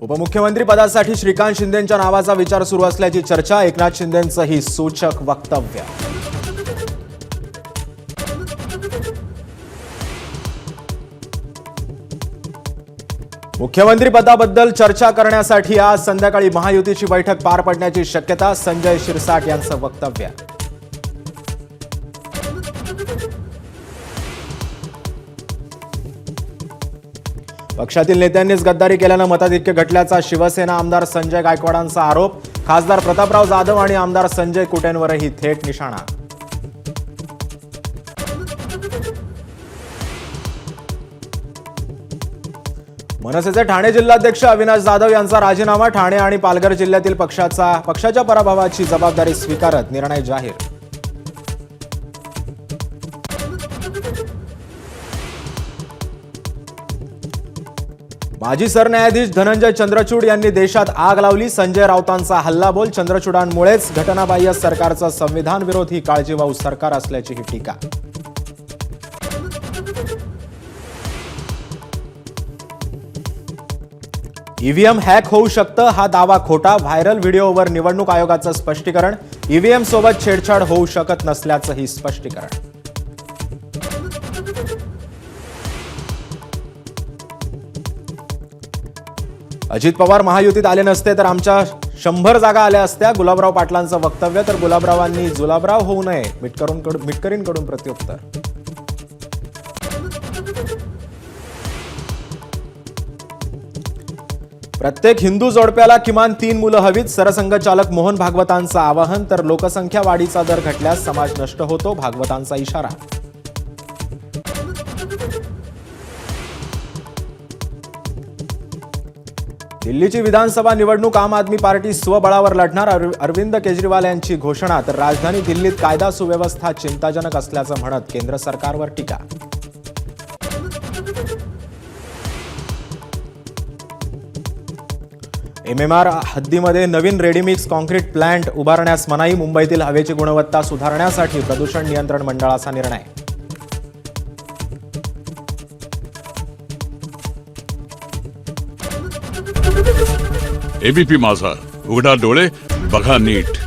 उपमुख्यमंत्री पदासाठी श्रीकांत शिंदेंच्या नावाचा विचार सुरू असल्याची चर्चा. एकनाथ शिंदेंचं ही सूचक वक्तव्य. मुख्यमंत्री पदाबद्दल चर्चा करण्यासाठी आज संध्याकाळी महायुतीची बैठक पार पडण्याची शक्यता. संजय शिरसाट यांचं वक्तव्य. पक्षातील नेत्यांनीच गद्दारी केल्यानं मताधिक्य घटल्याचा शिवसेना आमदार संजय गायकवाडांचा आरोप. खासदार प्रतापराव जाधव आणि आमदार संजय कुटेंवरही थेट निशाणा. मनसेचे ठाणे जिल्हाध्यक्ष अविनाश जाधव यांचा राजीनामा. ठाणे आणि पालघर जिल्ह्यातील पक्षाच्या पराभवाची जबाबदारी स्वीकारत निर्णय जाहीर. माजी सरन्यायाधीश धनंजय चंद्रचूड यांनी देशात आग लावली. संजय राऊतांचा हल्लाबोल. चंद्रचूडांमुळेच घटनाबाह्य सरकारचं संविधान विरोधी काळजीवाहू सरकार असल्याची ही टीका. ईव्हीएम हॅक होऊ शकतं हा दावा खोटा. व्हायरल व्हिडिओवर निवडणूक आयोगाचं स्पष्टीकरण. ईव्हीएम सोबत छेडछाड होऊ शकत नसल्याचंही स्पष्टीकरण. अजित पवार महायुतीत आले नसते तर आमच्या 100 जागा आल्या असत्या. गुलाबराव पाटलांचं वक्तव्य. तर गुलाबरावांनी जुलाबराव होऊ नये मिटकरींकडून प्रत्युत्तर. प्रत्येक हिंदू जोडप्याला किमान 3 मुलं हवीत. सरसंघचालक मोहन भागवतांचं आवाहन. तर लोकसंख्या वाढीचा दर घटल्यास समाज नष्ट होतो. भागवतांचा इशारा. दिल्लीची विधानसभा निवडणूक आम आदमी पार्टी स्वबळावर लढणार. अरविंद केजरीवाल यांची घोषणा. तर राजधानी दिल्लीत कायदा सुव्यवस्था चिंताजनक असल्याचं म्हणत केंद्र सरकारवर टीका. MMR हद्दीमध्ये नवीन रेडीमिक्स कॉन्क्रीट प्लांट उभारण्यास मनाई. मुंबईतील हवेची गुणवत्ता सुधारण्यासाठी प्रदूषण नियंत्रण मंडळाचा निर्णय. एबीपी माझा, उघडा डोळे बघा नीट.